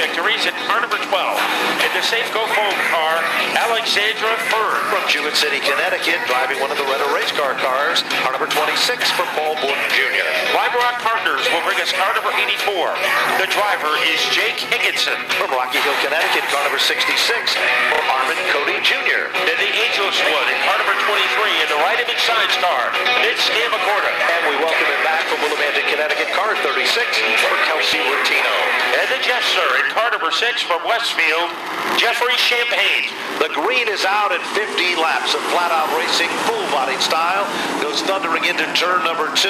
victories in car number 12. In the Safeco foam car, Alexandra Fern. From Jewett City, Connecticut, driving one of the Redder race car cars, car number 26 for Paul Borden Jr. Lime Rock Partners will bring us car number 84. The driver is Jake Higginson. From Rocky Hill, Connecticut, car number 66 for Armin Cody Jr. Then the Angels Wood in car number 23 in the right-hand sides car, Vince Scamacorta. And we welcome him back from Willimantic, Connecticut, car 36 for Kelsey Latino. And the Jester in car number 6 from Westfield, Jeffrey Champagne. The green is out in 15 laps of flat-out racing, full-bodied style, goes thundering into turn number 2.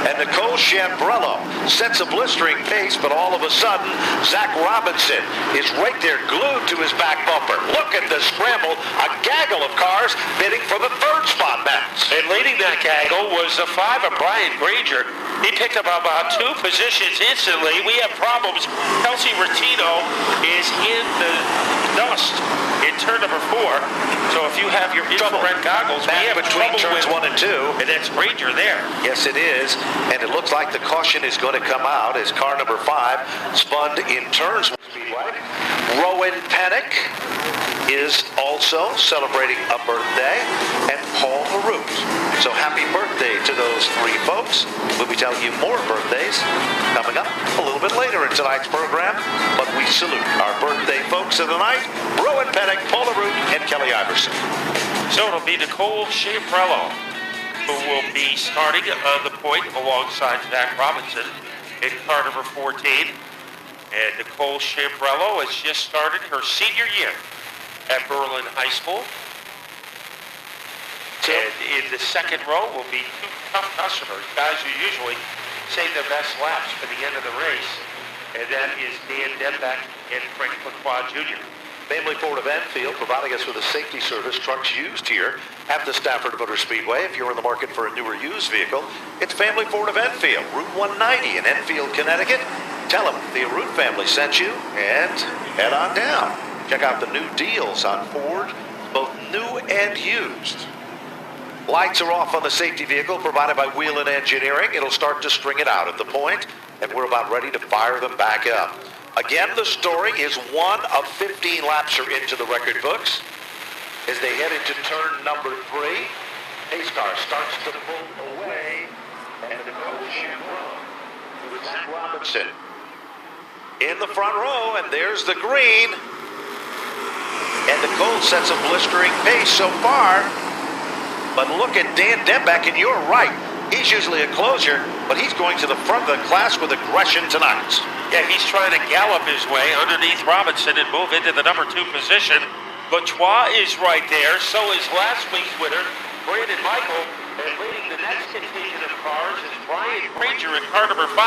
And Nicole Chambrello sets a blistering pace, but all of a sudden, Zach Robinson is right there glued to his back bumper. Look at the scramble, a gaggle of cars bidding for the third spot, Max. And leading that gaggle was the 5 of Brian Granger. He picked up about 2 positions instantly. We have problems. Kelsey Latino is in the dust in turn number 4. So if you have your infrared goggles, we have between trouble turns with 1 and 2. And that's Granger there. Yes, it is. And it looks like the caution is going to come out as car number 5 spun in turns. Speedway. Rowan Panic is also celebrating a birthday, and Paul Harut. So happy birthday to those 3 folks. We'll be telling you more birthdays coming up a little bit later in tonight's program, but we salute our birthday folks of the night, Rowan Panic, Paul Harut, and Kelly Iverson. So it'll be Nicole Chambrello who will be starting on the point alongside Zach Robinson in car number 14. And Nicole Chambrello has just started her senior year at Berlin High School. And in the second row will be 2 tough customers, guys who usually save their best laps for the end of the race. And that is Dan Dembeck and Frank Lacroix Jr. Family Ford of Enfield providing us with a safety service, trucks used here at the Stafford Motor Speedway. If you're in the market for a newer used vehicle, it's Family Ford of Enfield, Route 190 in Enfield, Connecticut. Tell them the Harut family sent you and head on down. Check out the new deals on Ford, both new and used. Lights are off on the safety vehicle provided by Wheelan Engineering. It'll start to string it out at the point, and we're about ready to fire them back up. Again, the story is 1 of 15 laps are into the record books. As they head into turn number 3, pace car starts to pull away, and the coach with Zach Robinson in the front row, and there's the green. And Nicole sets a blistering pace so far. But look at Dan Dembeck, and you're right. He's usually a closer, but he's going to the front of the class with aggression tonight. Yeah, he's trying to gallop his way underneath Robinson and move into the number 2 position. Lacroix is right there. So is last week's winner, Brandon Michael. And leading the next contingent of cars is Brian Granger in car number 5.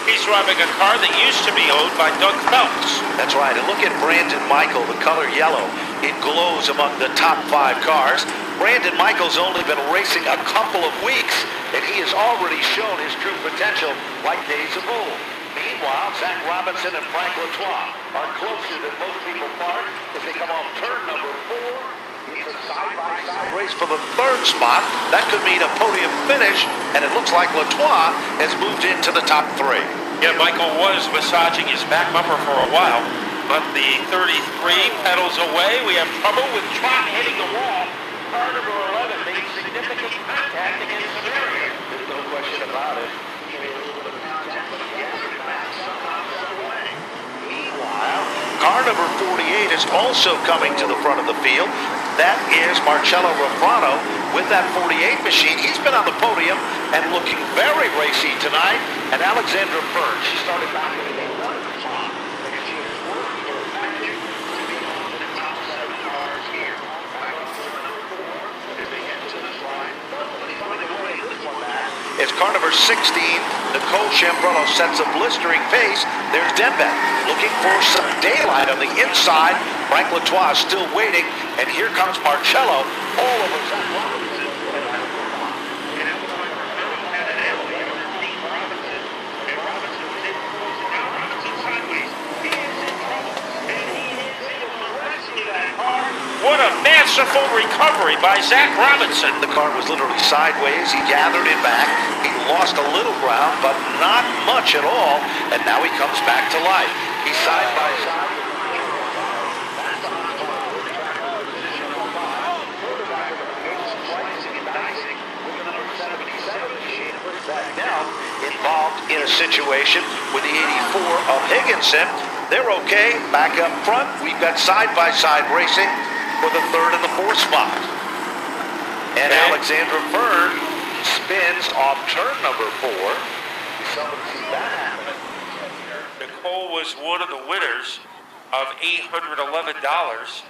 He's driving a car that used to be owned by Doug Phelps. That's right. And look at Brandon Michael, the color yellow. It glows among the top 5 cars. Brandon Michael's only been racing a couple of weeks, and he has already shown his true potential like days of old. Meanwhile, Zach Robinson and Frank Lacroix are closer than most people thought as they come off turn number 4. It's a side-by-side race for the 3rd spot. That could mean a podium finish, and it looks like Lacroix has moved into the top 3. Yeah, Michael was massaging his back bumper for a while, but the 33 pedals away. We have trouble with Trot hitting the wall. Car number 11 made significant contact against the barrier. There's no question about it. Meanwhile, car number 48 is also coming to the front of the field. That is Marcello Rafrano with that 48 machine. He's been on the podium and looking very racy tonight. And Alexandra Fern, she started back in the 1st spot. And she is working her magic to be on the top 7 cars here. As they head to this line, coming away this one back. It's car number 16, Nicole Chambrello sets a blistering pace. There's Dembeck looking for some daylight on the inside. Frank Lacroix is still waiting, and here comes Marcello all over Zach Robinson. What a masterful recovery by Zach Robinson. The car was literally sideways. He gathered it back. He lost a little ground, but not much at all. And now he comes back to life. He's side by side. Now involved in a situation with the 84 of Higginson. They're okay. Back up front, we've got side-by-side racing for the third and the fourth spot. And Alexandra Fern spins off turn number 4. Someone see that happen. Nicole was one of the winners of $811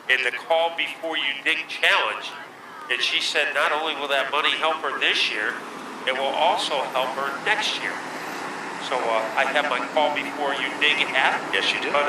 in the Call Before You Dig challenge. And she said not only will that money help her this year, it will also help her next year. So I have my Call Before You Dig app. Yes, you do. But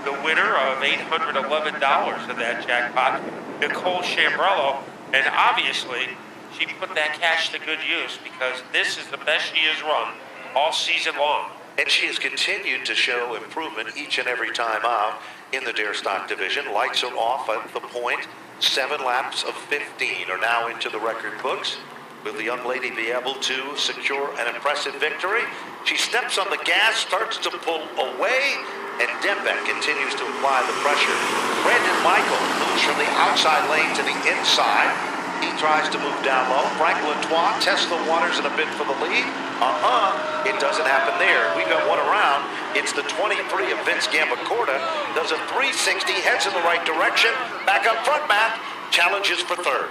the winner of $811 of that jackpot, Nicole Chambrello, and obviously she put that cash to good use because this is the best she has run all season long. And she has continued to show improvement each and every time out in the dare stock division. Lights are off at the point. 7 laps of 15 are now into the record books. Will the young lady be able to secure an impressive victory? She steps on the gas, starts to pull away, and Dembeck continues to apply the pressure. Brandon Michael moves from the outside lane to the inside. He tries to move down low. Frank Latois tests the waters in a bid for the lead. It doesn't happen there. We've got one around. It's the 23 of Vince Gambacorta. Does a 360, heads in the right direction. Back up front, Matt. Challenges for third.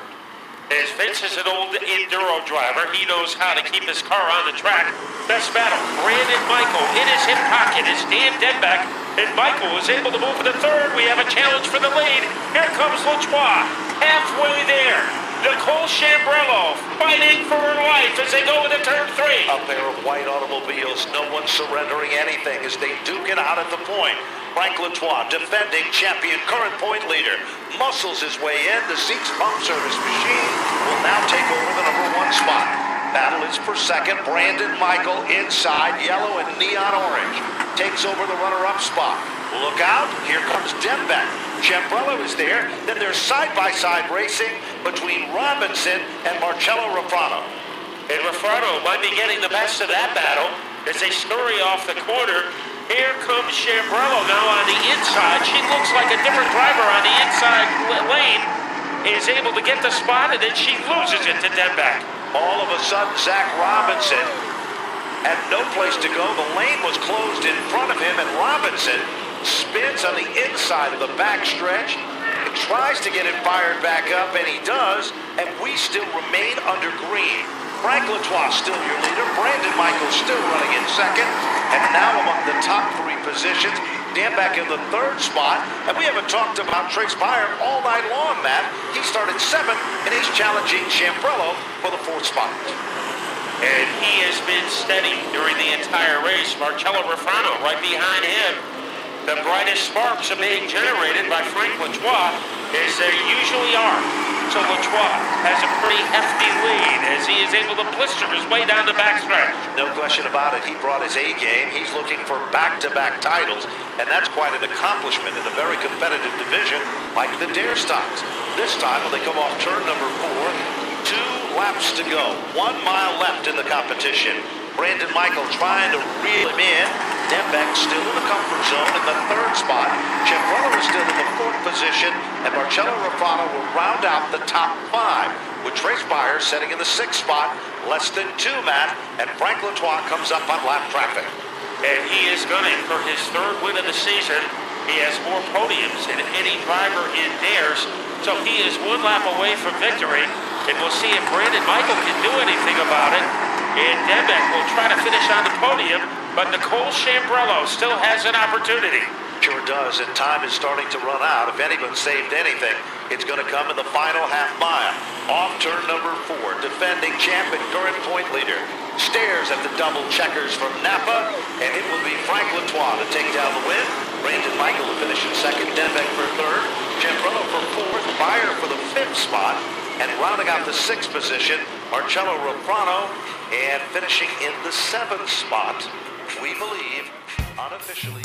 As Vince is an old enduro driver, he knows how to keep his car on the track. Best battle, Brandon Michael in his hip pocket is Dan Dembeck, and Michael is able to move to the third. We have a challenge for the lead. Here comes Latois, halfway there. Nicole Chambrello fighting for her life as they go into turn 3. A pair of white automobiles, no one surrendering anything as they duke it out at the point. Frank Latois, defending champion, current point leader, muscles his way in. The Zeke's pump service machine will now take over the number 1 spot. Battle is for second. Brandon Michael inside, yellow and neon orange, takes over the runner-up spot. Look out, here comes Dembeck. Chambrello is there. Then there's side-by-side racing between Robinson and Marcello Rafrano. And Rafrano might be getting the best of that battle as they scurry off the corner. Here comes Chambrello now on the inside. She looks like a different driver on the inside lane. Is able to get the spot, and then she loses it to Dembeck. All of a sudden, Zach Robinson had no place to go. The lane was closed in front of him, and Robinson spins on the inside of the backstretch and tries to get it fired back up, and he does, and we still remain under green. Frank Latois still your leader. Brandon Michael still running in second, and now among the top 3 positions, Dembeck in the 3rd spot, and we haven't talked about Trace Byer all night long, Matt. He started 7th, and he's challenging Chambrello for the 4th spot. And he has been steady during the entire race. Marcello Rafrano right behind him. The brightest sparks are being generated by Frank Latois, as there usually are. So Latois has a pretty hefty lead as he is able to blister his way down the backstretch. No question about it. He brought his A game. He's looking for back-to-back titles, and that's quite an accomplishment in a very competitive division like the dare stocks. This time, when they come off turn number 4, 2 laps to go. 1 mile left in the competition. Brandon Michael trying to reel him in. Dembeck still in the comfort zone in the 3rd spot. Chambrello is still in the 4th position, and Marcello Rafrano will round out the top 5, with Trace Byer setting in the 6th spot, less than 2, Matt, and Frank Latois comes up on lap traffic. And he is gunning for his 3rd win of the season. He has more podiums than any driver in dares, so he is 1 lap away from victory, and we'll see if Brandon Michael can do anything about it. And Dembeck will try to finish on the podium, but Nicole Chambrello still has an opportunity. Sure does, and time is starting to run out. If anyone saved anything, it's going to come in the final half mile. Off turn number 4, defending champ and current point leader. Stares at the double checkers from Napa, and it will be Frank Latois to take down the win. Brandon Michael will finish in 2nd, Dembeck for 3rd, Chambrello for 4th, Byer for the 5th spot, and rounding out the 6th position, Marcello Rafrano, and finishing in the 7th spot, we believe, unofficially.